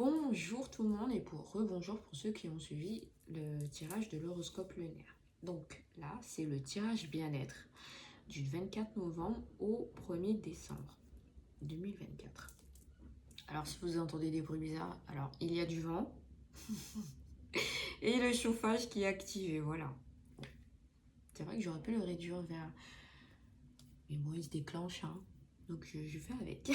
Bonjour tout le monde et rebonjour pour ceux qui ont suivi le tirage de l'horoscope lunaire. Donc là, c'est le tirage bien-être du 24 novembre au 1er décembre 2024. Alors si vous entendez des bruits bizarres, alors il y a du vent et le chauffage qui est activé, voilà. C'est vrai que j'aurais pu le réduire vers... Mais bon, il se déclenche, hein. Donc je fais avec.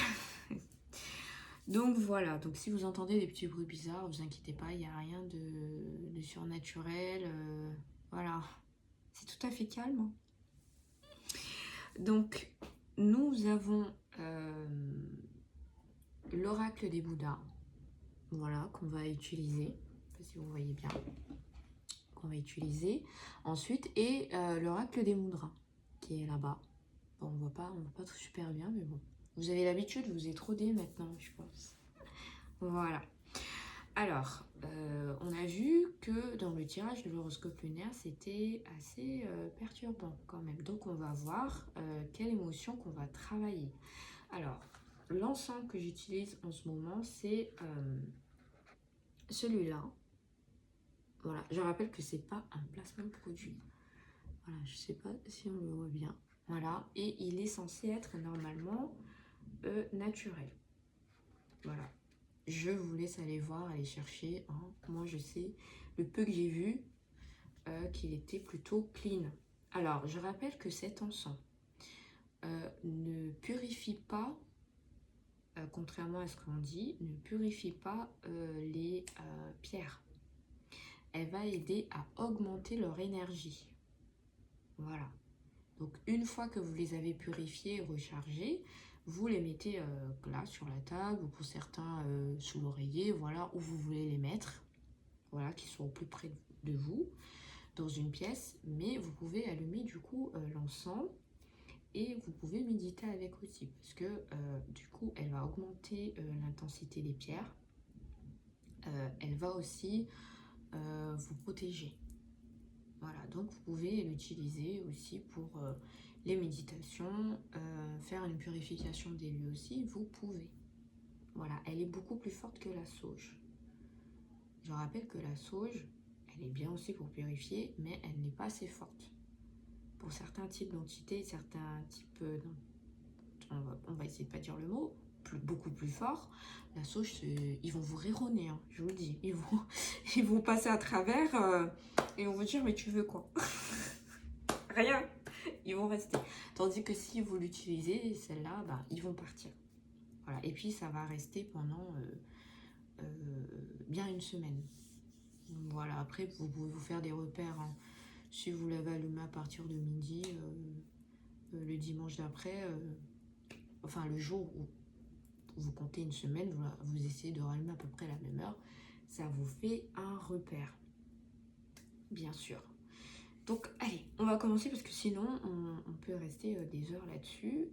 Donc voilà, donc si vous entendez des petits bruits bizarres, vous inquiétez pas, il n'y a rien de surnaturel. Voilà, c'est tout à fait calme. Donc nous avons l'oracle des Bouddhas, voilà, qu'on va utiliser, je sais pas si vous voyez bien, qu'on va utiliser ensuite, et l'oracle des Mudras, qui est là-bas. Bon, on voit pas tout super bien, mais bon. Vous avez l'habitude, vous êtes rodé maintenant, je pense. Voilà. Alors, on a vu que dans le tirage de l'horoscope lunaire, c'était assez perturbant quand même. Donc, on va voir quelle émotion qu'on va travailler. Alors, l'encens que j'utilise en ce moment, c'est celui-là. Voilà, je rappelle que c'est pas un placement de produit. Voilà, je sais pas si on le voit bien. Voilà, et il est censé être normalement naturel. Voilà. Je vous laisse aller voir, aller chercher. Hein. Moi, je sais, le peu que j'ai vu, qu'il était plutôt clean. Alors, je rappelle que cet encens ne purifie pas, contrairement à ce qu'on dit, ne purifie pas les pierres. Elle va aider à augmenter leur énergie. Voilà. Donc, une fois que vous les avez purifiées et rechargées, vous les mettez là sur la table ou pour certains sous l'oreiller, voilà, où vous voulez les mettre. Voilà, qui sont au plus près de vous, dans une pièce, mais vous pouvez allumer du coup l'encens et vous pouvez méditer avec aussi, parce que du coup, elle va augmenter l'intensité des pierres, elle va aussi vous protéger. Voilà, donc vous pouvez l'utiliser aussi pour les méditations, faire une purification des lieux aussi, vous pouvez. Voilà, elle est beaucoup plus forte que la sauge. Je rappelle que la sauge, elle est bien aussi pour purifier, mais elle n'est pas assez forte. Pour certains types d'entités, certains types, on va essayer de pas dire le mot, beaucoup plus fort, la sauge, ils vont vous rironner, hein, je vous le dis. Ils vont passer à travers et on va dire, mais tu veux quoi? Rien. Ils vont rester. Tandis que si vous l'utilisez, celle-là, bah, ils vont partir. Voilà. Et puis, ça va rester pendant bien une semaine. Voilà, après, vous pouvez vous faire des repères. Hein. Si vous l'avez allumé à partir de midi, le dimanche d'après, enfin le jour où vous comptez une semaine, vous essayez de rallumer à peu près à la même heure, ça vous fait un repère, bien sûr. Donc, allez, on va commencer parce que sinon, on peut rester des heures là-dessus.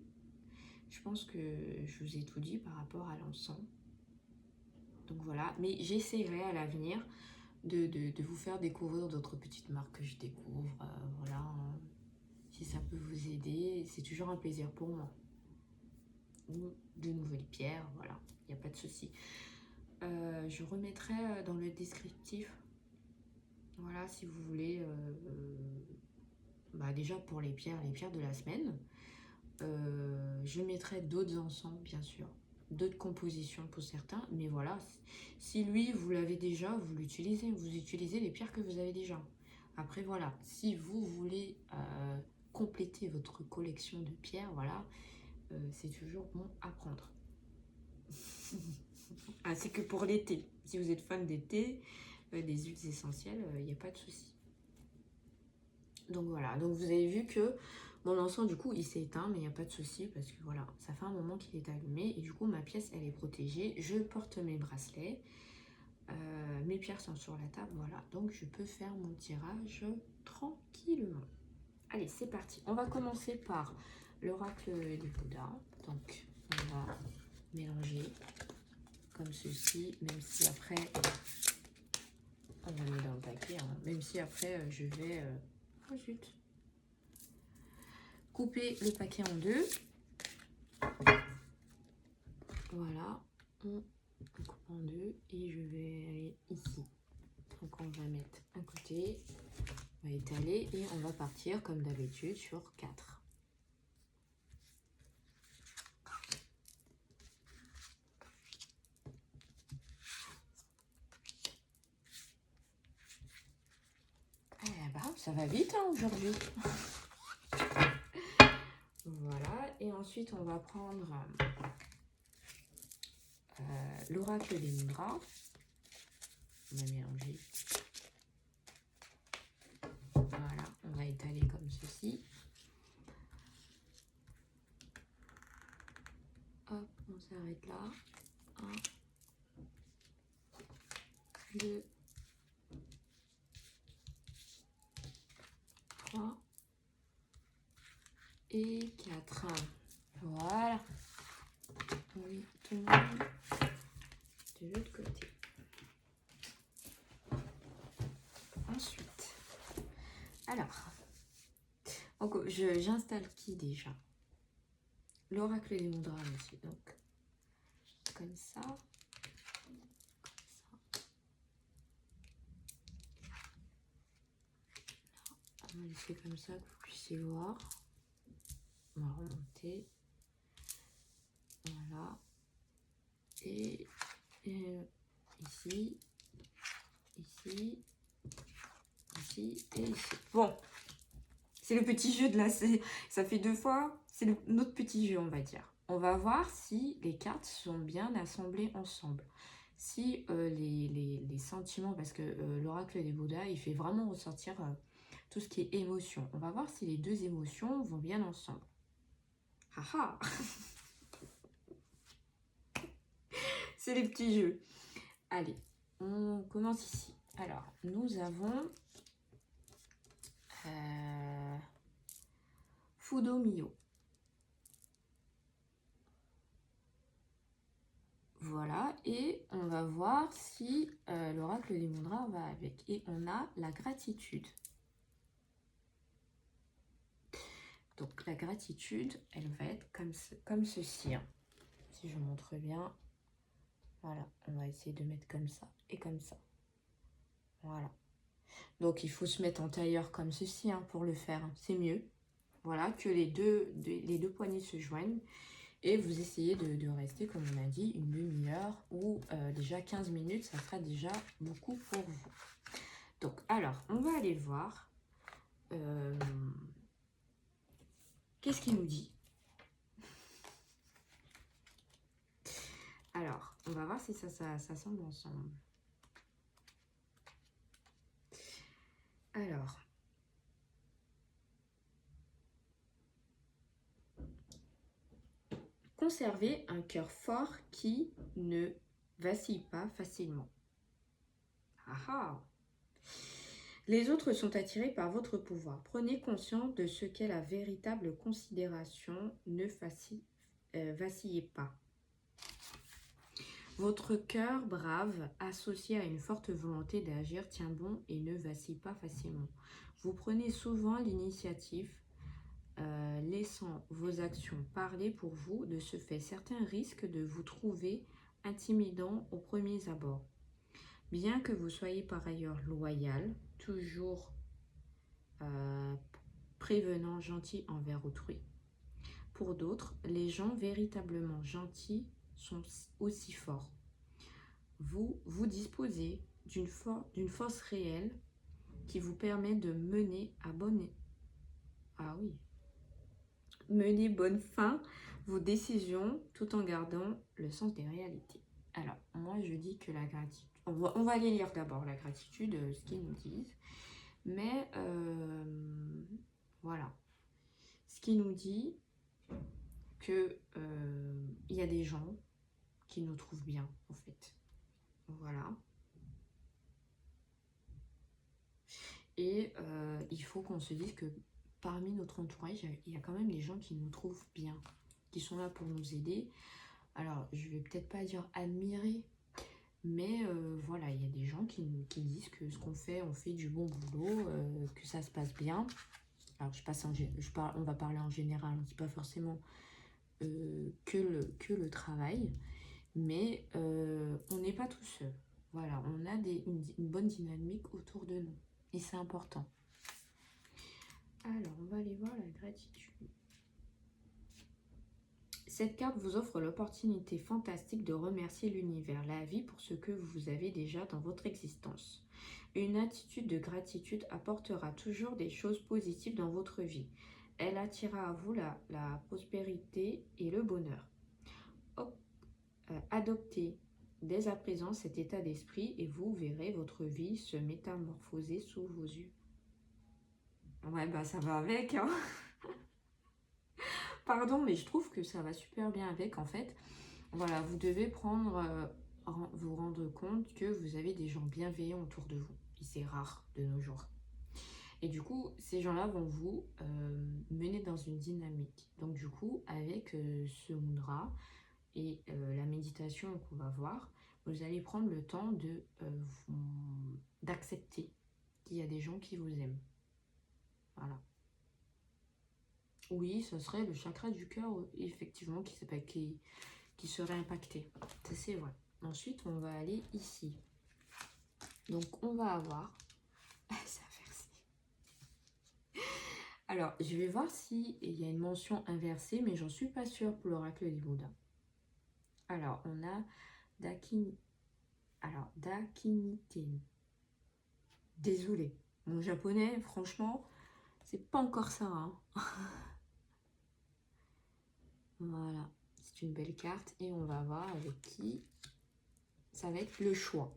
Je pense que je vous ai tout dit par rapport à l'encens. Donc voilà, mais j'essaierai à l'avenir de vous faire découvrir d'autres petites marques que je découvre. Voilà, hein. Si ça peut vous aider, c'est toujours un plaisir pour moi. Ou de nouvelles pierres, voilà, il n'y a pas de souci. Je remettrai dans le descriptif, voilà, si vous voulez, bah déjà pour les pierres de la semaine. Je mettrai d'autres encens, bien sûr, d'autres compositions pour certains, mais voilà, si lui, vous l'avez déjà, vous l'utilisez, vous utilisez les pierres que vous avez déjà. Après, voilà, si vous voulez compléter votre collection de pierres, voilà, c'est toujours bon à prendre. Ainsi que pour l'été, si vous êtes fan d'été, des huiles essentielles, il n'y a pas de souci. Donc voilà, donc vous avez vu que mon encens, du coup, il s'est éteint, mais il n'y a pas de souci parce que voilà, ça fait un moment qu'il est allumé et du coup, ma pièce, elle est protégée. Je porte mes bracelets, mes pierres sont sur la table, voilà. Donc, je peux faire mon tirage tranquillement. Allez, c'est parti. On va commencer par l'oracle des Bouddhas. Donc, on va mélanger comme ceci, même si après, on va mettre dans le paquet, hein, même si après, je vais... oh zut, couper le paquet en deux. Voilà, on coupe en 2 et je vais aller ici. Donc on va mettre un côté, on va étaler et on va partir comme d'habitude sur 4. Eh ben, ça va vite hein, aujourd'hui. Voilà, et ensuite on va prendre l'oracle des mudras. On va mélanger. Voilà, on va étaler comme ceci. Hop, on s'arrête là. 1, 2, 3 et 4. Voilà. Oui, tout le monde de l'autre côté. Ensuite, alors, j'installe qui déjà? L'oracle des mudras aussi, donc comme ça. On va laisser comme ça que vous puissiez voir. On va remonter. Voilà. Et ici, ici, ici et ici. Bon, c'est le petit jeu de là. Ça fait 2 fois. C'est notre petit jeu, on va dire. On va voir si les cartes sont bien assemblées ensemble. Si les sentiments, parce que l'oracle des Bouddhas, il fait vraiment ressortir tout ce qui est émotion. On va voir si les deux émotions vont bien ensemble. Haha. C'est les petits jeux. Allez, on commence ici. Alors, nous avons Fudo Mio. Voilà, et on va voir si l'oracle des mudras va avec. Et on a la gratitude. Donc la gratitude, elle va être comme ceci. Hein. Si je montre bien, voilà, on va essayer de mettre comme ça et comme ça. Voilà. Donc il faut se mettre en tailleur comme ceci hein, pour le faire, c'est mieux. Voilà, que les deux poignées se joignent. Et vous essayez de rester, comme on a dit, une demi-heure ou déjà 15 minutes, ça sera déjà beaucoup pour vous. Donc, alors, on va aller voir. Qu'est-ce qu'il nous dit? Alors, on va voir si ça semble ensemble. Alors, conservez un cœur fort qui ne vacille pas facilement. Ah ah! Les autres sont attirés par votre pouvoir. Prenez conscience de ce qu'est la véritable considération. Ne vacillez pas. Votre cœur brave, associé à une forte volonté d'agir, tient bon et ne vacille pas facilement. Vous prenez souvent l'initiative, laissant vos actions parler pour vous. De ce fait, certains risquent de vous trouver intimidant aux premiers abords. Bien que vous soyez par ailleurs loyal, toujours prévenant, gentil envers autrui. Pour d'autres, les gens véritablement gentils sont aussi forts. Vous disposez d'une force réelle qui vous permet de mener mener bonne fin vos décisions tout en gardant le sens des réalités. Alors, moi je dis que la gratitude, on va aller lire d'abord la gratitude, ce qu'ils nous disent, mais voilà, ce qui nous dit que il y a des gens qui nous trouvent bien en fait, voilà. Et il faut qu'on se dise que parmi notre entourage, il y a quand même des gens qui nous trouvent bien, qui sont là pour nous aider. Alors, je vais peut-être pas dire admirer, mais voilà, il y a des gens qui disent que ce qu'on fait, on fait du bon boulot, que ça se passe bien. Alors, on va parler en général, on ne dit pas forcément que le travail, mais on n'est pas tout seul. Voilà, on a une bonne dynamique autour de nous. Et c'est important. Alors, on va aller voir la gratitude. Cette carte vous offre l'opportunité fantastique de remercier l'univers, la vie pour ce que vous avez déjà dans votre existence. Une attitude de gratitude apportera toujours des choses positives dans votre vie. Elle attirera à vous la prospérité et le bonheur. Adoptez dès à présent cet état d'esprit et vous verrez votre vie se métamorphoser sous vos yeux. Ouais, bah ça va avec, hein. Pardon, mais je trouve que ça va super bien avec, en fait. Voilà, vous devez vous rendre compte que vous avez des gens bienveillants autour de vous. Et c'est rare de nos jours. Et du coup, ces gens-là vont vous mener dans une dynamique. Donc du coup, avec ce mudra et la méditation qu'on va voir, vous allez prendre le temps d'accepter qu'il y a des gens qui vous aiment. Voilà. Oui, ce serait le chakra du cœur, effectivement, qui serait impacté. Ça, c'est vrai. Ensuite, on va aller ici. Donc, on va avoir... C'est inversé. Alors, je vais voir s'il y a une mention inversée, mais j'en suis pas sûre pour l'oracle des Bouddhas. Alors, on a Dakiniten. Désolée. Mon japonais, franchement, c'est pas encore ça, hein. Voilà. C'est une belle carte. Et on va voir avec qui ça va être le choix.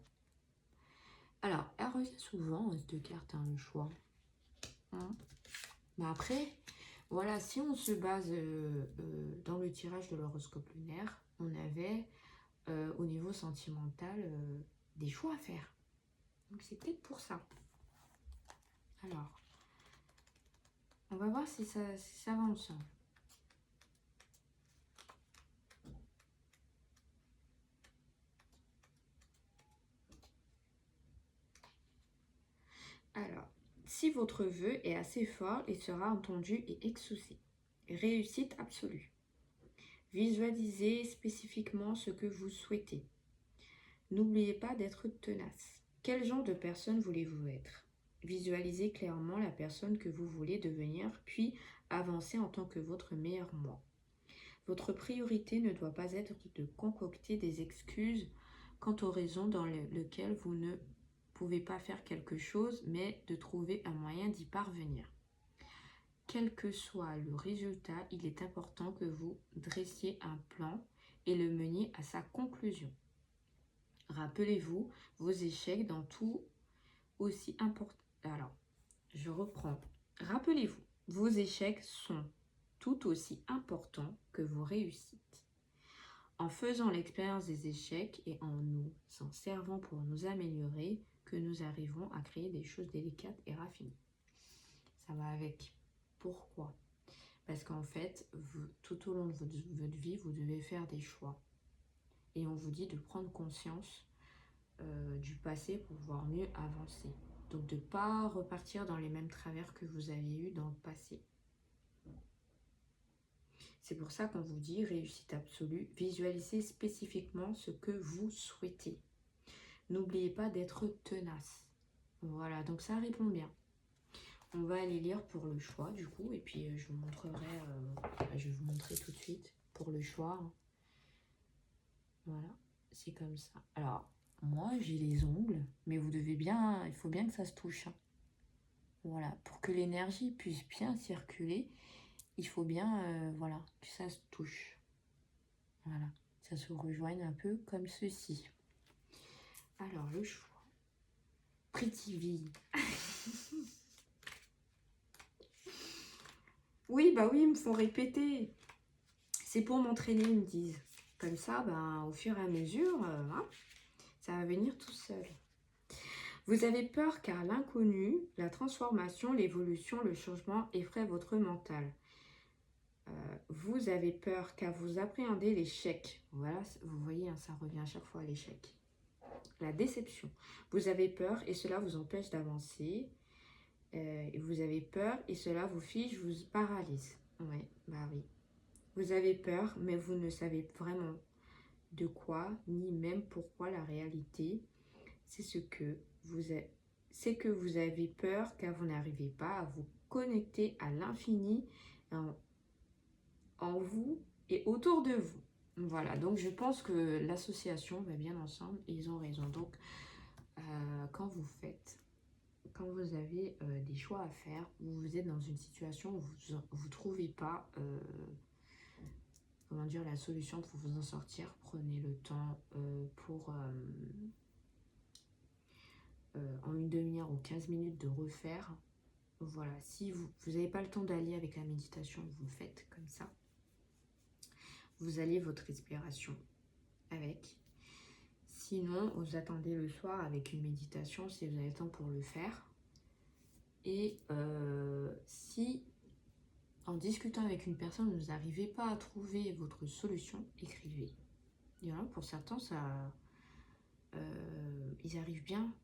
Alors, elle revient souvent, cette carte, hein, le choix. Hein. Mais après, voilà, si on se base dans le tirage de l'horoscope lunaire, on avait au niveau sentimental des choix à faire. Donc c'est peut-être pour ça. Alors, on va voir si ça va ensemble. Alors, si votre vœu est assez fort, il sera entendu et exaucé. Réussite absolue. Visualisez spécifiquement ce que vous souhaitez. N'oubliez pas d'être tenace. Quel genre de personne voulez-vous être? Visualisez clairement la personne que vous voulez devenir, puis avancez en tant que votre meilleur moi. Votre priorité ne doit pas être de concocter des excuses quant aux raisons dans lesquelles vous ne pouvez pas faire quelque chose, mais de trouver un moyen d'y parvenir. Quel que soit le résultat, il est important que vous dressiez un plan et le meniez à sa conclusion. Rappelez-vous vos échecs dans tout aussi important. Alors, je reprends. Rappelez-vous, vos échecs sont tout aussi importants que vos réussites. En faisant l'expérience des échecs et en nous en servant pour nous améliorer, que nous arrivons à créer des choses délicates et raffinées. Ça va avec. Pourquoi? Parce qu'en fait, tout au long de votre vie, vous devez faire des choix. Et on vous dit de prendre conscience du passé pour pouvoir mieux avancer. Donc de ne pas repartir dans les mêmes travers que vous avez eu dans le passé. C'est pour ça qu'on vous dit réussite absolue. Visualisez spécifiquement ce que vous souhaitez. N'oubliez pas d'être tenace. Voilà, donc ça répond bien. On va aller lire pour le choix du coup. Et puis je vous montrerai, je vais vous montrer tout de suite pour le choix. Voilà, c'est comme ça. Alors, moi j'ai les ongles, mais vous devez bien, il faut bien que ça se touche. Hein. Voilà, pour que l'énergie puisse bien circuler, il faut bien voilà, que ça se touche. Voilà, ça se rejoigne un peu comme ceci. Alors, le choix. Pretty. Oui, bah oui, ils me font répéter. C'est pour m'entraîner, ils me disent. Comme ça, ben, au fur et à mesure, hein, ça va venir tout seul. Vous avez peur car l'inconnu, la transformation, l'évolution, le changement effraient votre mental. Vous avez peur car vous appréhendez l'échec. Voilà, vous voyez, hein, ça revient à chaque fois à l'échec. La déception. Vous avez peur et cela vous empêche d'avancer. Vous avez peur et cela vous fige, vous paralyse. Ouais, bah oui. Vous avez peur, mais vous ne savez vraiment de quoi, ni même pourquoi la réalité. C'est que vous avez peur car vous n'arrivez pas à vous connecter à l'infini en vous et autour de vous. Voilà, donc je pense que l'association va bien ensemble et ils ont raison. Donc, quand vous avez des choix à faire, vous êtes dans une situation où vous ne trouvez pas comment dire, la solution pour vous en sortir, prenez le temps pour en une demi-heure ou 15 minutes de refaire. Voilà, si vous n'avez pas le temps d'aller avec la méditation, vous le faites comme ça. Vous alliez votre respiration avec. Sinon, vous attendez le soir avec une méditation si vous avez le temps pour le faire. Et si en discutant avec une personne, vous n'arrivez pas à trouver votre solution, écrivez. Il y en a pour certains, ils arrivent bien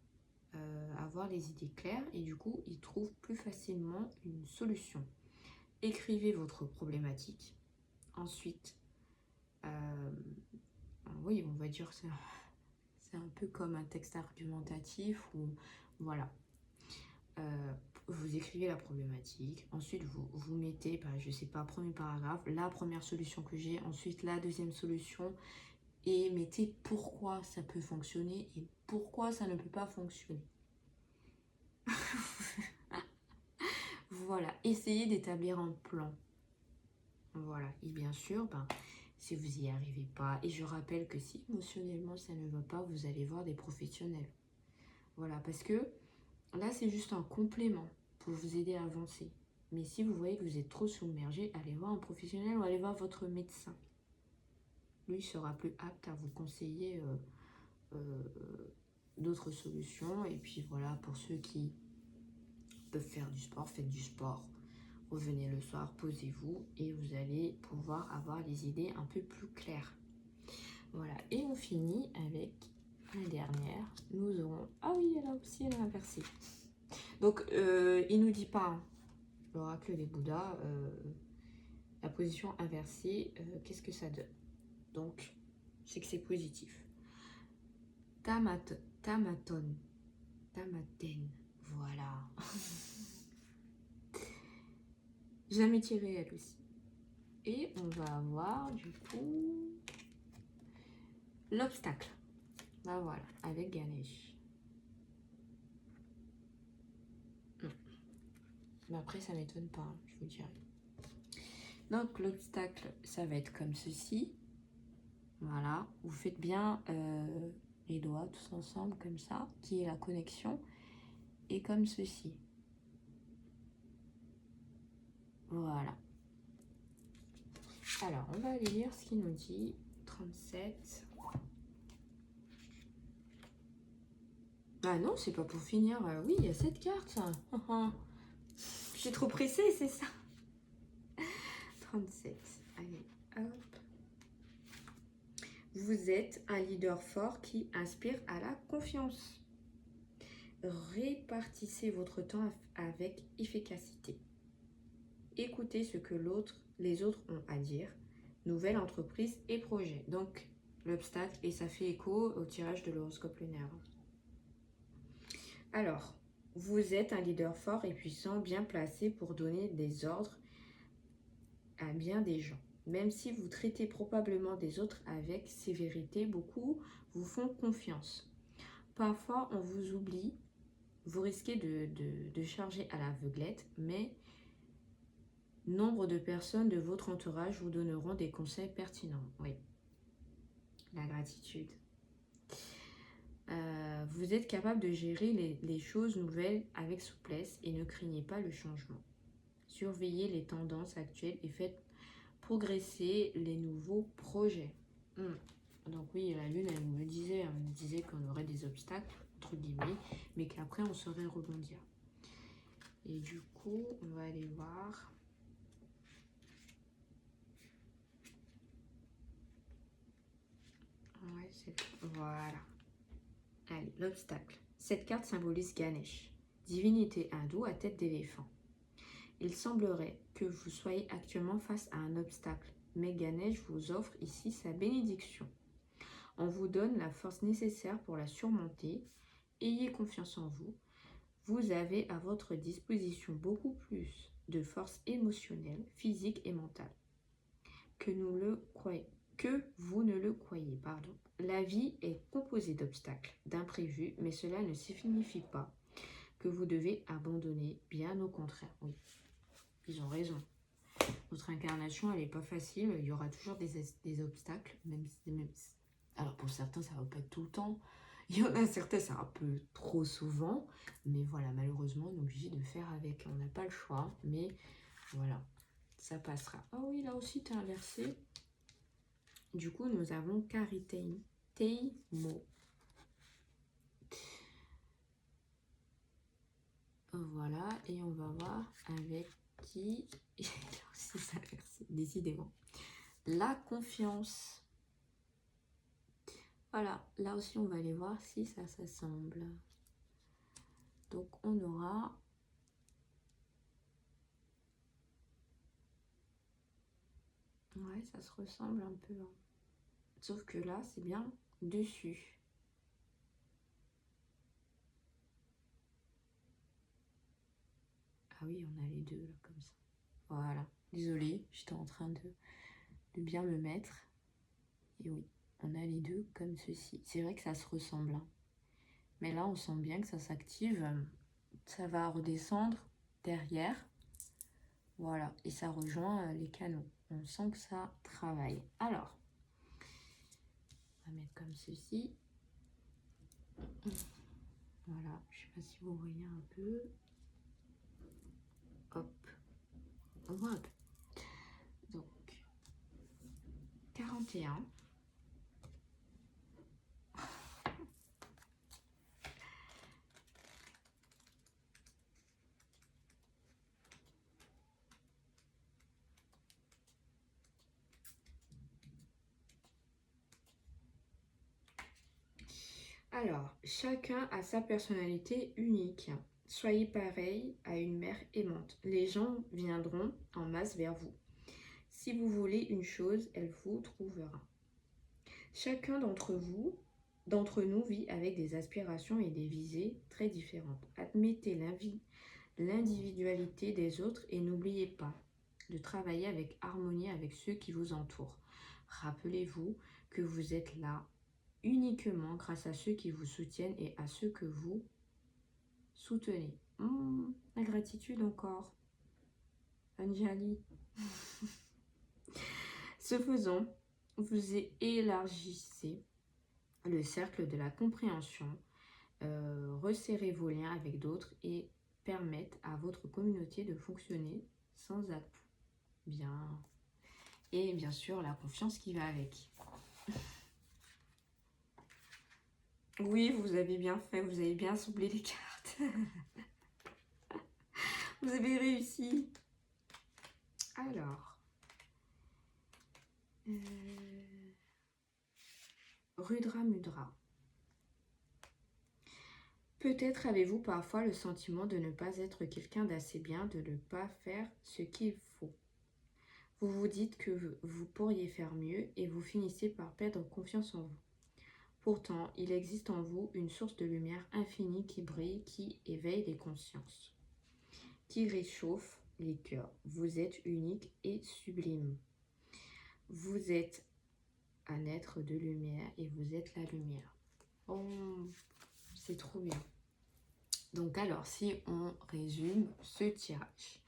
à avoir les idées claires et du coup, ils trouvent plus facilement une solution. Écrivez votre problématique. Ensuite, oui, on va dire que c'est un peu comme un texte argumentatif ou voilà. Vous écrivez la problématique, ensuite vous mettez, je sais pas, premier paragraphe, la première solution que j'ai, ensuite la deuxième solution, et mettez pourquoi ça peut fonctionner et pourquoi ça ne peut pas fonctionner. Voilà, essayez d'établir un plan. Voilà, et bien sûr, si vous n'y arrivez pas, et je rappelle que si émotionnellement ça ne va pas, vous allez voir des professionnels. Voilà, parce que là, c'est juste un complément pour vous aider à avancer. Mais si vous voyez que vous êtes trop submergé, allez voir un professionnel ou allez voir votre médecin. Lui sera plus apte à vous conseiller d'autres solutions. Et puis voilà, pour ceux qui peuvent faire du sport, faites du sport. Revenez le soir, posez-vous et vous allez pouvoir avoir les idées un peu plus claires. Voilà, et on finit avec la dernière. Nous aurons... Ah oui, elle a aussi, elle est inversée. Donc, il ne nous dit pas, hein, l'oracle des Bouddhas, la position inversée, qu'est-ce que ça donne? Donc, c'est que c'est positif. Tamaten, voilà. Jamais tiré elle aussi. Et on va avoir du coup l'obstacle. Voilà, avec Ganesh. Mais après, ça m'étonne pas, hein, je vous dirais. Donc, l'obstacle, ça va être comme ceci. Voilà, vous faites bien les doigts tous ensemble, comme ça, qui est la connexion. Et comme ceci. Voilà. Alors, on va aller lire ce qu'il nous dit. 37. Ah non, c'est pas pour finir. Oui, il y a 7 cartes. Je suis trop pressée, c'est ça. 37. Allez, hop. Vous êtes un leader fort qui inspire à la confiance. Répartissez votre temps avec efficacité. Écoutez ce que les autres ont à dire. Nouvelle entreprise et projet. Donc, l'obstacle, et ça fait écho au tirage de l'horoscope lunaire. Alors, vous êtes un leader fort et puissant, bien placé pour donner des ordres à bien des gens. Même si vous traitez probablement des autres avec sévérité, beaucoup vous font confiance. Parfois, on vous oublie, vous risquez de charger à l'aveuglette, mais nombre de personnes de votre entourage vous donneront des conseils pertinents. Oui, la gratitude. Vous êtes capable de gérer les choses nouvelles avec souplesse et ne craignez pas le changement. Surveillez les tendances actuelles et faites progresser les nouveaux projets. Donc oui, la lune, elle me disait qu'on aurait des obstacles, entre guillemets, mais qu'après on saurait rebondir. Et du coup, on va aller voir. Ouais, voilà. Allez, l'obstacle. Cette carte symbolise Ganesh, divinité hindoue à tête d'éléphant. Il semblerait que vous soyez actuellement face à un obstacle, mais Ganesh vous offre ici sa bénédiction. On vous donne la force nécessaire pour la surmonter. Ayez confiance en vous. Vous avez à votre disposition beaucoup plus de force émotionnelle, physique et mentale que vous ne le croyez. La vie est composée d'obstacles, d'imprévus, mais cela ne signifie pas que vous devez abandonner, bien au contraire. Oui, ils ont raison. Votre incarnation, elle n'est pas facile, il y aura toujours des obstacles, alors pour certains, ça ne va pas être tout le temps. Il y en a certains, ça un peu trop souvent, mais voilà, malheureusement, on est obligé de faire avec. On n'a pas le choix, mais voilà, ça passera. Ah oui, là aussi, tu es inversé. Du coup, nous avons Kariteimo. Voilà, et on va voir avec qui. Là aussi, ça inversé, décidément. La confiance. Voilà, là aussi, on va aller voir si ça s'assemble. Donc, on aura... Ouais, ça se ressemble un peu. Hein. Sauf que là, c'est bien dessus. Ah oui, on a les deux, là, comme ça. Voilà. Désolée, j'étais en train de bien me mettre. Et oui, on a les deux comme ceci. C'est vrai que ça se ressemble. Hein. Mais là, on sent bien que ça s'active. Ça va redescendre derrière. Voilà. Et ça rejoint les canaux. On sent que ça travaille. Alors, on va mettre comme ceci. Voilà. Je ne sais pas si vous voyez un peu. Hop. On voit un peu. Donc, 41. Alors, chacun a sa personnalité unique. Soyez pareil à une mère aimante. Les gens viendront en masse vers vous. Si vous voulez une chose, elle vous trouvera. Chacun d'entre nous vit avec des aspirations et des visées très différentes. Admettez l'individualité des autres et n'oubliez pas de travailler avec harmonie avec ceux qui vous entourent. Rappelez-vous que vous êtes là uniquement grâce à ceux qui vous soutiennent et à ceux que vous soutenez. La gratitude encore. Anjali. Ce faisant, vous élargissez le cercle de la compréhension, resserrez vos liens avec d'autres et permettent à votre communauté de fonctionner sans atout. Bien. Et bien sûr, la confiance qui va avec. Oui, vous avez bien fait, vous avez bien assemblé les cartes. Vous avez réussi. Alors. Rudra Mudra. Peut-être avez-vous parfois le sentiment de ne pas être quelqu'un d'assez bien, de ne pas faire ce qu'il faut. Vous vous dites que vous pourriez faire mieux et vous finissez par perdre confiance en vous. Pourtant, il existe en vous une source de lumière infinie qui brille, qui éveille les consciences, qui réchauffe les cœurs. Vous êtes unique et sublime. Vous êtes un être de lumière et vous êtes la lumière. Oh, c'est trop bien. Donc alors, si on résume ce tirage,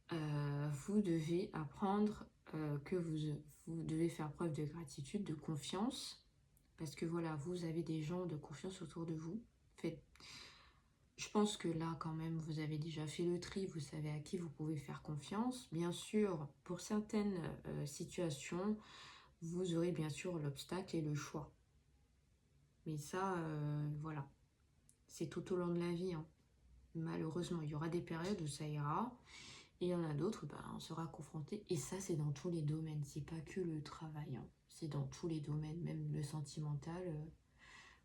vous devez apprendre que vous devez faire preuve de gratitude, de confiance, parce que voilà, vous avez des gens de confiance autour de vous. Je pense que là, quand même, vous avez déjà fait le tri, vous savez à qui vous pouvez faire confiance. Bien sûr, pour certaines situations, vous aurez bien sûr l'obstacle et le choix. Mais ça, voilà, c'est tout au long de la vie. Hein. Malheureusement, il y aura des périodes où ça ira. Et il y en a d'autres, on sera confronté. Et ça, c'est dans tous les domaines. C'est pas que le travail. Hein. C'est dans tous les domaines, même le sentimental.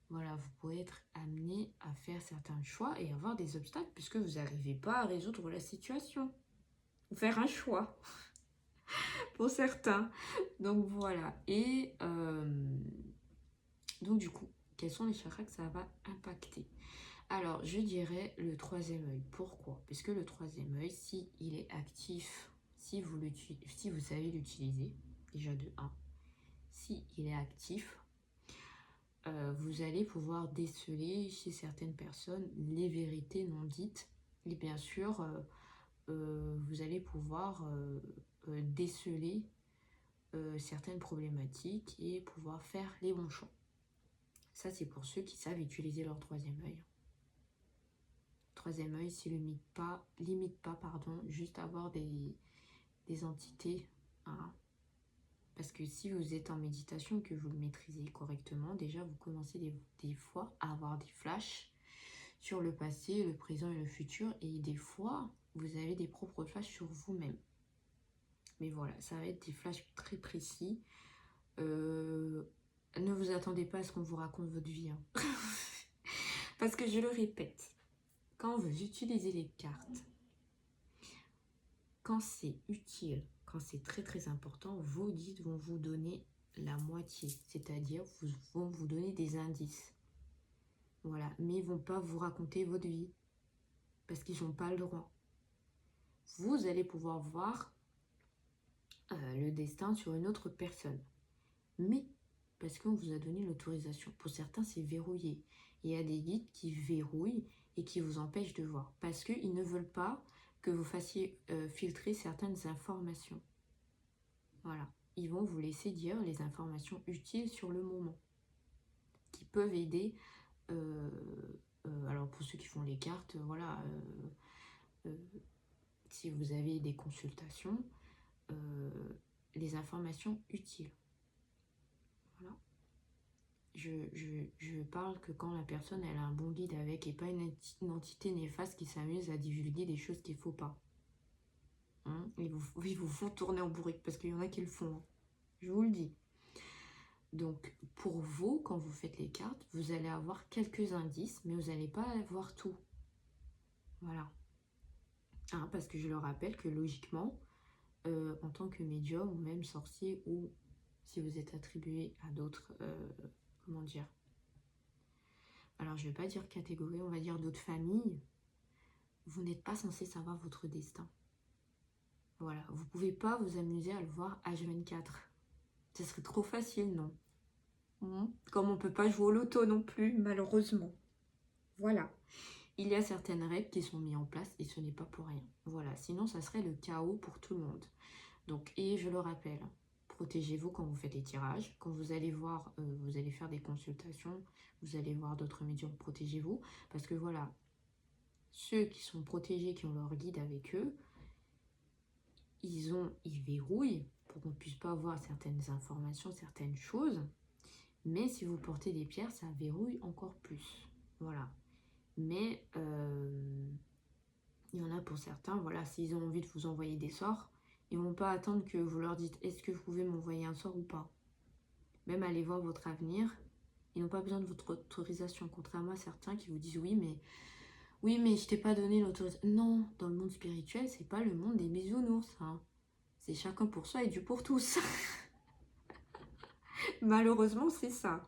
Voilà, vous pouvez être amené à faire certains choix et avoir des obstacles puisque vous n'arrivez pas à résoudre la situation. Ou faire un choix. Pour certains. Donc voilà. Et Donc du coup, quels sont les chakras que ça va impacter? Alors, je dirais le troisième œil. Pourquoi? Parce que le troisième œil, si il est actif, si vous savez l'utiliser, déjà de un, si il est actif, vous allez pouvoir déceler chez certaines personnes les vérités non dites. Et bien sûr, vous allez pouvoir déceler certaines problématiques et pouvoir faire les bons choix. Ça, c'est pour ceux qui savent utiliser leur troisième œil. Troisième œil, c'est limite pas, pardon, juste avoir des entités. Hein. Parce que si vous êtes en méditation, que vous le maîtrisez correctement, déjà vous commencez des fois à avoir des flashs sur le passé, le présent et le futur. Et des fois, vous avez des propres flashs sur vous-même. Mais voilà, ça va être des flashs très précis. Ne vous attendez pas à ce qu'on vous raconte votre vie. Hein. Parce que je le répète, quand vous utilisez les cartes, quand c'est utile, quand c'est très très important, vos guides vont vous donner la moitié. C'est-à-dire, vont vous donner des indices. Voilà, mais ils ne vont pas vous raconter votre vie. Parce qu'ils n'ont pas le droit. Vous allez pouvoir voir le destin sur une autre personne. Mais parce qu'on vous a donné l'autorisation. Pour certains, c'est verrouillé. Il y a des guides qui verrouillent et qui vous empêchent de voir. Parce qu'ils ne veulent pas que vous fassiez filtrer certaines informations. Voilà. Ils vont vous laisser dire les informations utiles sur le moment. Qui peuvent aider. Alors pour ceux qui font les cartes, voilà. Si vous avez des consultations, les informations utiles. Voilà. Je parle que quand la personne elle a un bon guide avec et pas une entité néfaste qui s'amuse à divulguer des choses qu'il ne faut pas. Hein, ils vous font tourner en bourrique parce qu'il y en a qui le font. Hein. Je vous le dis. Donc pour vous, quand vous faites les cartes, vous allez avoir quelques indices, mais vous n'allez pas avoir tout. Voilà. Hein, parce que je le rappelle que logiquement, en tant que médium ou même sorcier, ou si vous êtes attribué à d'autres, comment dire, alors je ne vais pas dire catégorie, on va dire d'autres familles, vous n'êtes pas censé savoir votre destin. Voilà, vous ne pouvez pas vous amuser à le voir H24. Ce serait trop facile, non? Comme on ne peut pas jouer au loto non plus, malheureusement. Voilà. Il y a certaines règles qui sont mises en place et ce n'est pas pour rien. Voilà, sinon ça serait le chaos pour tout le monde. Donc, et je le rappelle, protégez-vous quand vous faites les tirages. Quand vous allez voir, vous allez faire des consultations, vous allez voir d'autres médiums, protégez-vous. Parce que voilà, ceux qui sont protégés, qui ont leur guide avec eux, ils verrouillent pour qu'on ne puisse pas voir certaines informations, certaines choses. Mais si vous portez des pierres, ça verrouille encore plus. Voilà. Mais il y en a pour certains, voilà, s'ils ont envie de vous envoyer des sorts, ils ne vont pas attendre que vous leur dites est-ce que vous pouvez m'envoyer un sort ou pas. Même aller voir votre avenir, ils n'ont pas besoin de votre autorisation. Contrairement à certains qui vous disent oui mais je t'ai pas donné l'autorisation. Non, dans le monde spirituel, c'est pas le monde des bisounours. Hein. C'est chacun pour soi et Dieu pour tous. Malheureusement, c'est ça.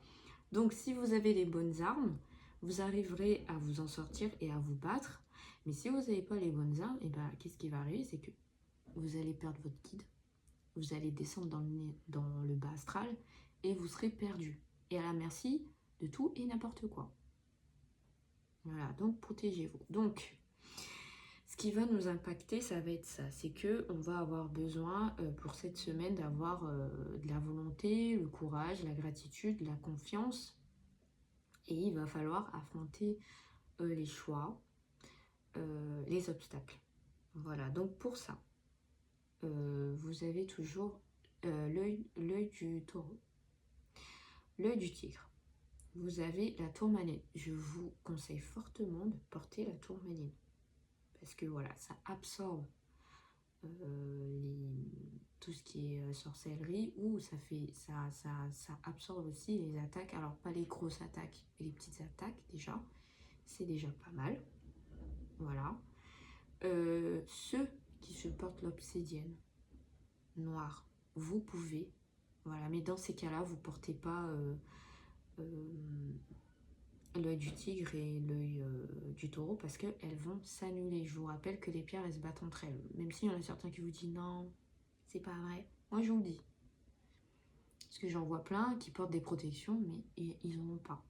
Donc, si vous avez les bonnes armes, vous arriverez à vous en sortir et à vous battre. Mais si vous n'avez pas les bonnes armes, et ben, qu'est-ce qui va arriver? C'est que vous allez perdre votre guide, vous allez descendre dans le bas astral et vous serez perdu. Et à la merci de tout et n'importe quoi. Voilà, donc protégez-vous. Donc, ce qui va nous impacter, ça va être ça. C'est qu'on va avoir besoin pour cette semaine d'avoir de la volonté, le courage, la gratitude, la confiance. Et il va falloir affronter les choix, les obstacles. Voilà, donc pour ça, vous avez toujours l'œil du taureau, l'œil du tigre. Vous avez la tourmaline. Je vous conseille fortement de porter la tourmaline. Parce que voilà, ça absorbe tout ce qui est sorcellerie ou ça absorbe aussi les attaques. Alors pas les grosses attaques, mais les petites attaques déjà. C'est déjà pas mal. Voilà. Ceux qui supportent l'obsidienne noire, vous pouvez. Voilà, mais dans ces cas-là, vous ne portez pas l'œil du tigre et l'œil du taureau, parce qu'elles vont s'annuler. Je vous rappelle que les pierres, elles se battent entre elles. Même s'il y en a certains qui vous disent non, c'est pas vrai. Moi, je vous le dis. Parce que j'en vois plein qui portent des protections, mais ils n'en ont pas.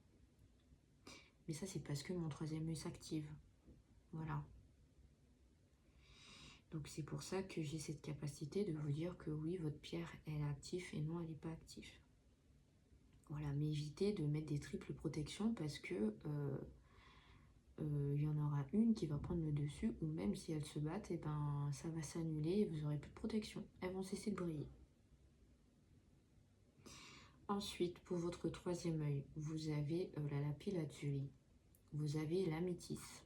Mais ça, c'est parce que mon troisième œil s'active. Voilà. Donc c'est pour ça que j'ai cette capacité de vous dire que oui, votre pierre, elle est active et non, elle n'est pas active. Voilà, mais évitez de mettre des triples protections parce que y en aura une qui va prendre le dessus, ou même si elles se battent, et ben ça va s'annuler et vous n'aurez plus de protection. Elles vont cesser de briller. Ensuite, pour votre troisième œil, vous avez la lapis-lazuli, vous avez la métisse,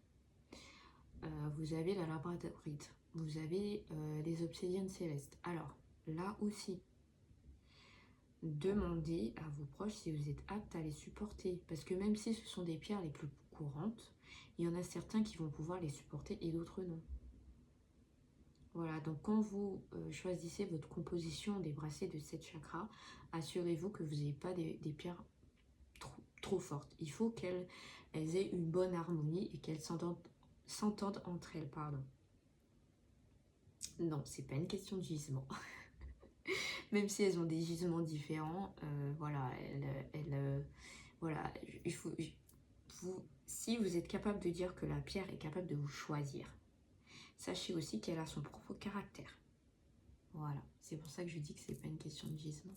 vous avez la labradorite, vous avez les obsidiennes célestes. Alors, là aussi, demandez à vos proches si vous êtes apte à les supporter. Parce que même si ce sont des pierres les plus courantes, il y en a certains qui vont pouvoir les supporter et d'autres non. Voilà, donc quand vous choisissez votre composition des bracelets de 7 chakras, assurez-vous que vous n'ayez pas des pierres trop fortes. Il faut qu'elles aient une bonne harmonie et qu'elles s'entendent entre elles. Pardon. Non, c'est pas une question de gisement. Même si elles ont des gisements différents, voilà, voilà, il faut, si vous êtes capable de dire que la pierre est capable de vous choisir, sachez aussi qu'elle a son propre caractère. Voilà, c'est pour ça que je dis que c'est pas une question de gisement.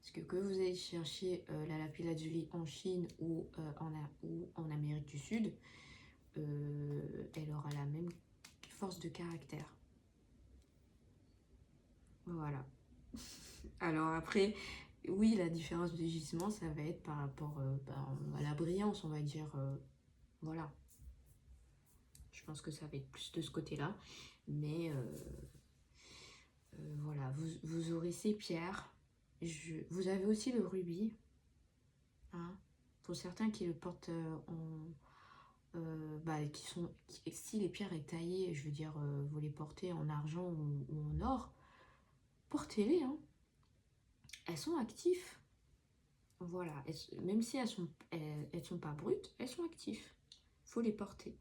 Parce que vous allez chercher la lapis-lazuli en Chine ou en Amérique du Sud, elle aura la même force de caractère. Voilà. Alors après, oui, la différence de gisement, ça va être par rapport à la brillance, on va dire. Voilà. Je pense que ça va être plus de ce côté-là. Mais voilà, vous aurez ces pierres. Vous avez aussi le rubis. Hein, pour certains qui le portent si les pierres est taillées, je veux dire, vous les portez en argent ou en or, portez-les. Hein. Elles sont actives. Voilà, même si elles sont pas brutes, elles sont actives. Il faut les porter.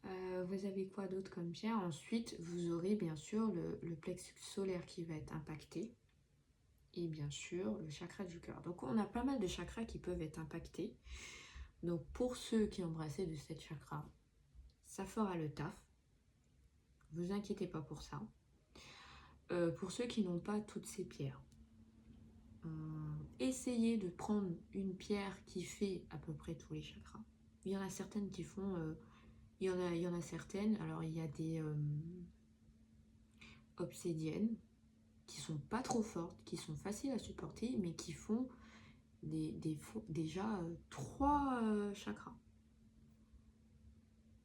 Vous avez quoi d'autre comme pierre? Ensuite, vous aurez bien sûr le plexus solaire qui va être impacté. Et bien sûr, le chakra du cœur. Donc, on a pas mal de chakras qui peuvent être impactés. Donc, pour ceux qui ont brassé de cette chakra, ça fera le taf. Vous inquiétez pas pour ça. Pour ceux qui n'ont pas toutes ces pierres, essayez de prendre une pierre qui fait à peu près tous les chakras. Il y en a certaines qui font... il y en a certaines, alors il y a des obsidiennes qui sont pas trop fortes, qui sont faciles à supporter, mais qui font déjà 3 chakras.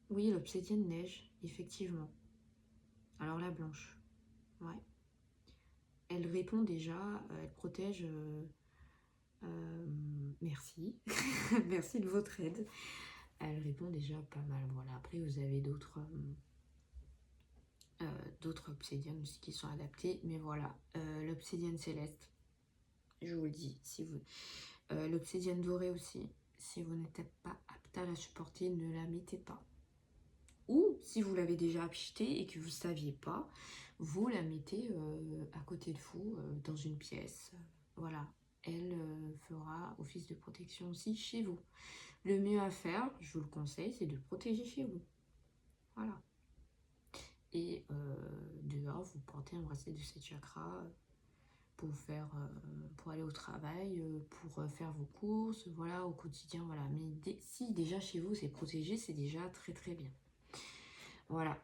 Oui, l'obsidienne neige, effectivement. Alors la blanche, ouais. Elle répond déjà, elle protège... merci, merci de votre aide. Elle répond déjà pas mal. Voilà. Après, vous avez d'autres obsidiennes aussi qui sont adaptées. Mais voilà, l'obsidienne céleste, je vous le dis. L'obsidienne dorée aussi, si vous n'êtes pas apte à la supporter, ne la mettez pas. Ou si vous l'avez déjà achetée et que vous ne saviez pas, vous la mettez à côté de vous, dans une pièce. Voilà, elle fera office de protection aussi chez vous. Le mieux à faire, je vous le conseille, c'est de protéger chez vous. Voilà. Et dehors, vous portez un bracelet de 7 chakras pour aller au travail, pour faire vos courses, voilà, au quotidien, voilà. Mais si déjà chez vous c'est protégé, c'est déjà très très bien. Voilà.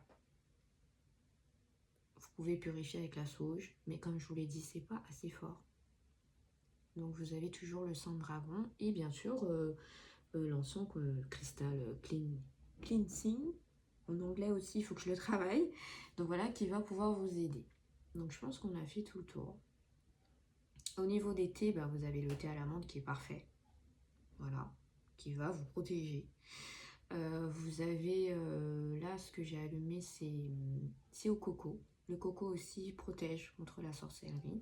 Vous pouvez purifier avec la sauge, mais comme je vous l'ai dit, c'est pas assez fort. Donc vous avez toujours le sang de dragon et bien sûr l'encens cristal cleansing. En anglais aussi, il faut que je le travaille. Donc voilà, qui va pouvoir vous aider. Donc je pense qu'on a fait tout le tour. Au niveau des thés, vous avez le thé à l'amande qui est parfait. Voilà, qui va vous protéger. Vous avez, là, ce que j'ai allumé, c'est au coco. Le coco aussi protège contre la sorcellerie.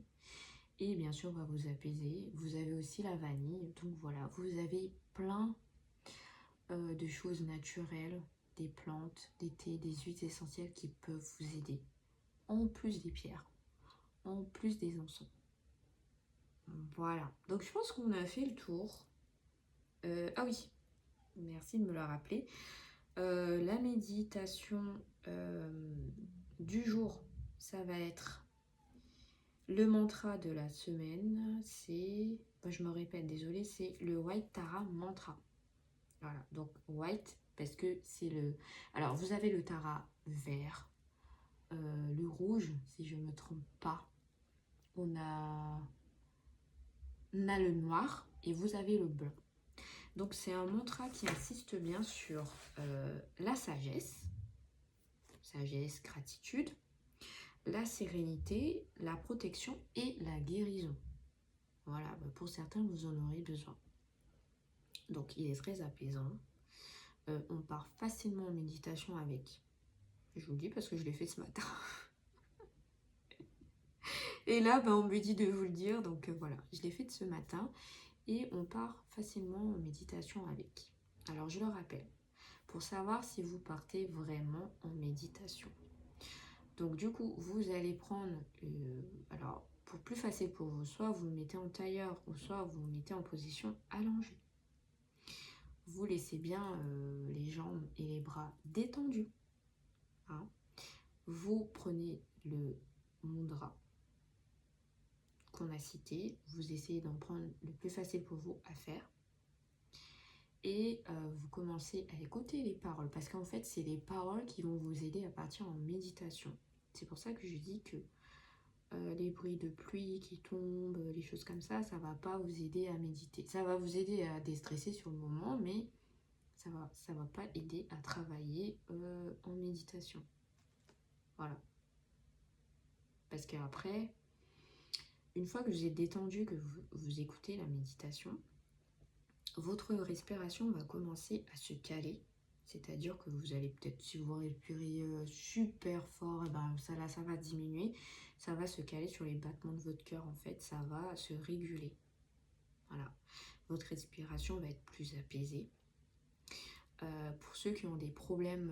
et bien sûr va vous apaiser. Vous avez aussi la vanille, donc voilà, vous avez plein de choses naturelles, des plantes, des thés, des huiles essentielles qui peuvent vous aider, en plus des pierres, en plus des encens. Voilà, donc je pense qu'on a fait le tour. Ah oui, merci de me le rappeler. La méditation du jour, ça va être le mantra de la semaine, c'est, je me répète, désolée, c'est le White Tara Mantra. Voilà, donc white, parce que c'est le... Alors, vous avez le Tara vert, le rouge, si je ne me trompe pas. On a le noir et vous avez le blanc. Donc, c'est un mantra qui insiste bien sur la sagesse, gratitude, la sérénité, la protection et la guérison. Voilà, pour certains, vous en aurez besoin. Donc, il est très apaisant. On part facilement en méditation avec. Je vous le dis parce que je l'ai fait ce matin. Et là, on me dit de vous le dire. Donc, voilà, je l'ai fait ce matin. Et on part facilement en méditation avec. Alors, je le rappelle, pour savoir si vous partez vraiment en méditation. Donc, du coup, vous allez prendre... alors, pour plus facile pour vous, soit vous vous mettez en tailleur ou soit vous vous mettez en position allongée. Vous laissez bien les jambes et les bras détendus. Hein. Vous prenez le mudra qu'on a cité, vous essayez d'en prendre le plus facile pour vous à faire. Et vous commencez à écouter les paroles, parce qu'en fait, c'est les paroles qui vont vous aider à partir en méditation. C'est pour ça que je dis que les bruits de pluie qui tombent, les choses comme ça, ça va pas vous aider à méditer. Ça va vous aider à déstresser sur le moment, mais ça va pas aider à travailler en méditation. Voilà. Parce qu'après, une fois que vous êtes détendu, que vous écoutez la méditation, votre respiration va commencer à se caler. C'est-à-dire que vous allez peut-être, si vous respirez super fort, ça va diminuer. Ça va se caler sur les battements de votre cœur, en fait. Ça va se réguler. Voilà. Votre respiration va être plus apaisée. Pour ceux qui ont des problèmes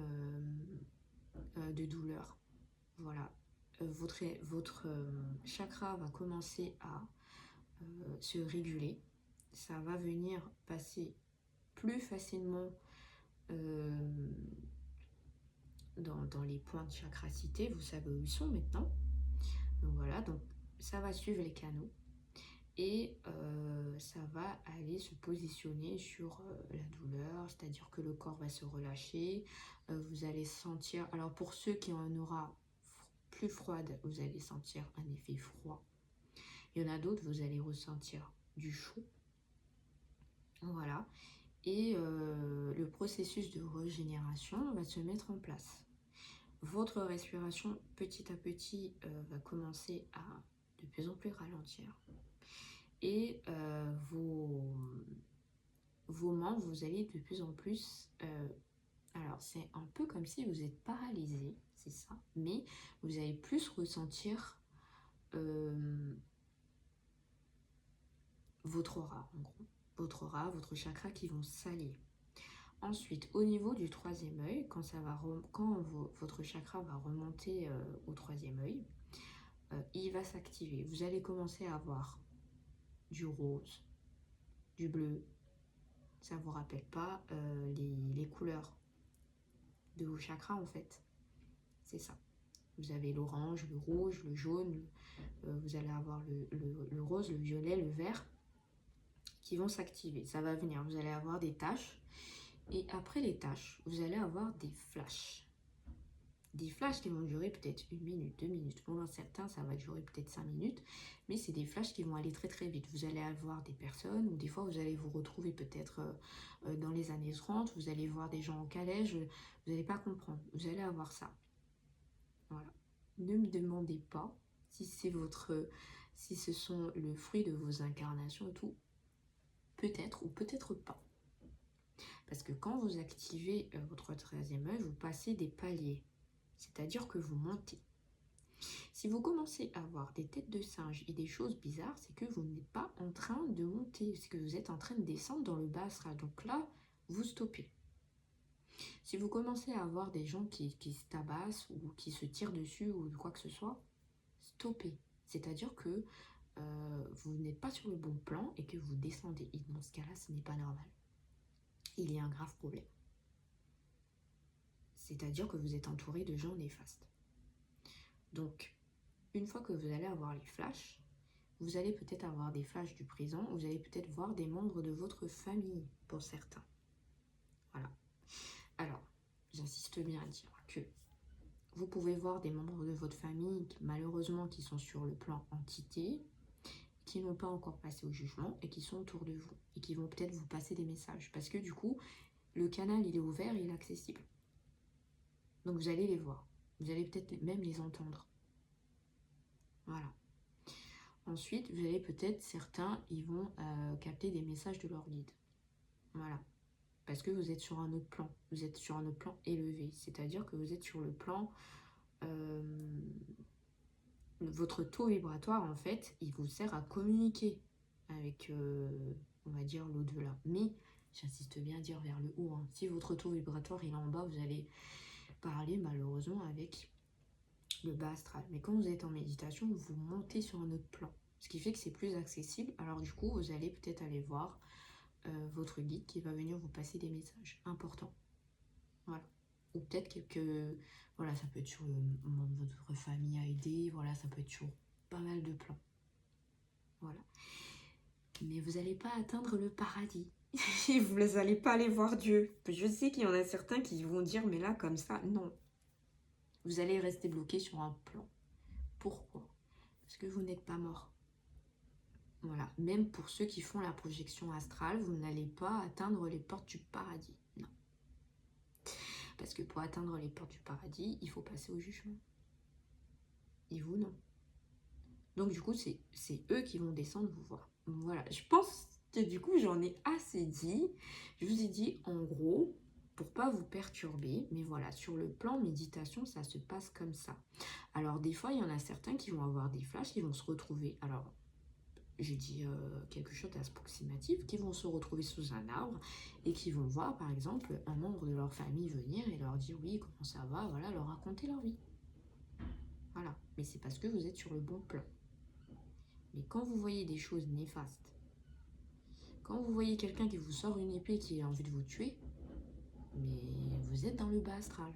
de douleur, voilà. Votre chakra va commencer à se réguler. Ça va venir passer plus facilement dans les points de chakra cités. Vous savez où ils sont maintenant. Donc voilà, donc ça va suivre les canaux et ça va aller se positionner sur la douleur, c'est-à-dire que le corps va se relâcher. Vous allez sentir, alors pour ceux qui ont une aura plus froide, vous allez sentir un effet froid. Il y en a d'autres, vous allez ressentir du chaud. Voilà. Et le processus de régénération va se mettre en place. Votre respiration, petit à petit, va commencer à de plus en plus ralentir. Et vos membres, vous allez de plus en plus... alors, c'est un peu comme si vous êtes paralysé, c'est ça. Mais vous allez plus ressentir votre aura, en gros. Votre aura, votre chakra qui vont s'allier. Ensuite, au niveau du troisième œil, quand votre chakra va remonter au troisième œil, il va s'activer. Vous allez commencer à avoir du rose, du bleu. Ça ne vous rappelle pas les couleurs de vos chakras en fait. C'est ça. Vous avez l'orange, le rouge, le jaune, vous allez avoir le rose, le violet, le vert qui vont s'activer. Ça va venir, vous allez avoir des taches. Et après les taches, vous allez avoir des flashs. Des flashs qui vont durer peut-être 1 minute, 2 minutes. Pour certains, ça va durer peut-être 5 minutes. Mais c'est des flashs qui vont aller très très vite. Vous allez avoir des personnes, ou des fois vous allez vous retrouver peut-être dans les années 30. Vous allez voir des gens en calèche. Vous n'allez pas comprendre. Vous allez avoir ça. Voilà. Ne me demandez pas si si ce sont le fruit de vos incarnations et tout. Peut-être ou peut-être pas. Parce que quand vous activez votre troisième œil, vous passez des paliers. C'est-à-dire que vous montez. Si vous commencez à avoir des têtes de singe et des choses bizarres, c'est que vous n'êtes pas en train de monter, c'est que vous êtes en train de descendre dans le bas astral. Donc là, vous stoppez. Si vous commencez à avoir des gens qui se tabassent ou qui se tirent dessus ou quoi que ce soit, stoppez. C'est-à-dire que vous n'êtes pas sur le bon plan et que vous descendez. Et dans ce cas-là, ce n'est pas normal. Il y a un grave problème. C'est-à-dire que vous êtes entouré de gens néfastes. Donc, une fois que vous allez avoir les flashs, vous allez peut-être avoir des flashs du présent, vous allez peut-être voir des membres de votre famille pour certains. Voilà. Alors, j'insiste bien à dire que vous pouvez voir des membres de votre famille, malheureusement, qui sont sur le plan entité, qui n'ont pas encore passé au jugement et qui sont autour de vous et qui vont peut-être vous passer des messages. Parce que du coup, le canal, il est ouvert, il est accessible. Donc, vous allez les voir. Vous allez peut-être même les entendre. Voilà. Ensuite, vous allez peut-être, certains, ils vont capter des messages de leur guide. Voilà. Parce que vous êtes sur un autre plan. Vous êtes sur un autre plan élevé. C'est-à-dire que vous êtes sur le plan... votre taux vibratoire, en fait, il vous sert à communiquer avec, on va dire, l'au-delà. Mais, j'insiste bien à dire vers le haut. Hein. Si votre taux vibratoire il est en bas, vous allez parler malheureusement avec le bas astral. Mais quand vous êtes en méditation, vous montez sur un autre plan. Ce qui fait que c'est plus accessible. Alors du coup, vous allez peut-être aller voir votre guide qui va venir vous passer des messages importants. Voilà. Ou peut-être quelques... Voilà, ça peut être sur le membre de votre famille à aider. Voilà, ça peut être sur pas mal de plans. Voilà. Mais vous n'allez pas atteindre le paradis. Vous n'allez pas aller voir Dieu. Je sais qu'il y en a certains qui vont dire, mais là, comme ça, non. Vous allez rester bloqué sur un plan. Pourquoi? Parce que vous n'êtes pas mort. Voilà. Même pour ceux qui font la projection astrale, vous n'allez pas atteindre les portes du paradis. Non. Parce que pour atteindre les portes du paradis, il faut passer au jugement. Et vous, non. Donc, du coup, c'est eux qui vont descendre vous voir. Voilà. Je pense que du coup, j'en ai assez dit. Je vous ai dit, en gros, pour pas vous perturber, mais voilà, sur le plan méditation, ça se passe comme ça. Alors, des fois, il y en a certains qui vont avoir des flashs, qui vont se retrouver... Alors, je dis quelque chose d'approximatif, qui vont se retrouver sous un arbre et qui vont voir, par exemple, un membre de leur famille venir et leur dire oui, comment ça va, voilà, leur raconter leur vie. Voilà, mais c'est parce que vous êtes sur le bon plan. Mais quand vous voyez des choses néfastes, quand vous voyez quelqu'un qui vous sort une épée qui a envie de vous tuer, mais vous êtes dans le bas astral.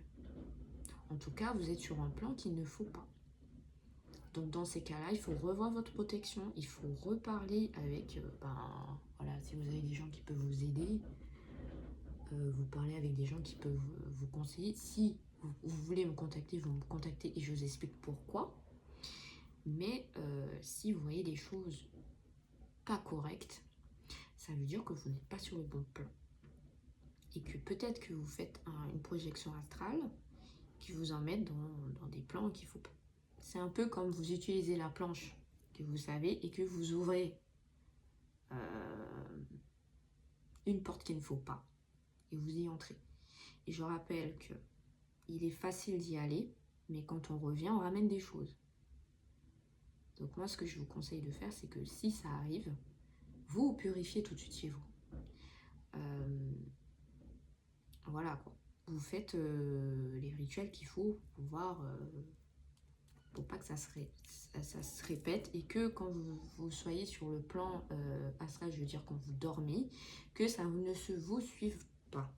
En tout cas, vous êtes sur un plan qu'il ne faut pas. Donc dans ces cas-là, il faut revoir votre protection, il faut reparler avec, voilà, si vous avez des gens qui peuvent vous aider, vous parlez avec des gens qui peuvent vous conseiller. Si vous voulez me contacter, vous me contactez et je vous explique pourquoi. Mais si vous voyez des choses pas correctes, ça veut dire que vous n'êtes pas sur le bon plan. Et que peut-être que vous faites une projection astrale qui vous emmène dans des plans qu'il ne faut pas. C'est un peu comme vous utilisez la planche que vous savez et que vous ouvrez une porte qu'il ne faut pas et vous y entrez. Et je rappelle que il est facile d'y aller, mais quand on revient, on ramène des choses. Donc moi, ce que je vous conseille de faire, c'est que si ça arrive, vous purifiez tout de suite chez vous. Voilà quoi. Vous faites les rituels qu'il faut pour pouvoir... pour pas que ça se répète et que quand vous soyez sur le plan astral, je veux dire quand vous dormez, que ça ne se vous suive pas.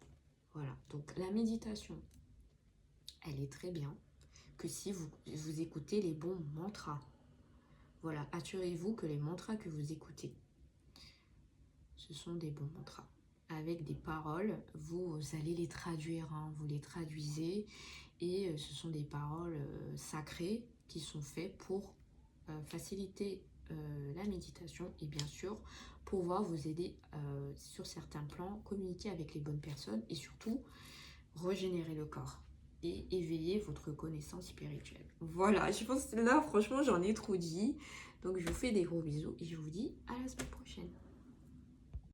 Voilà, donc la méditation, elle est très bien que si vous écoutez les bons mantras. Voilà, assurez-vous que les mantras que vous écoutez, ce sont des bons mantras. Avec des paroles, vous allez les traduire, hein, vous les traduisez et ce sont des paroles sacrées qui sont faits pour faciliter la méditation et bien sûr pouvoir vous aider sur certains plans, communiquer avec les bonnes personnes et surtout régénérer le corps et éveiller votre connaissance spirituelle. Voilà, je pense que là franchement j'en ai trop dit, donc je vous fais des gros bisous et je vous dis à la semaine prochaine.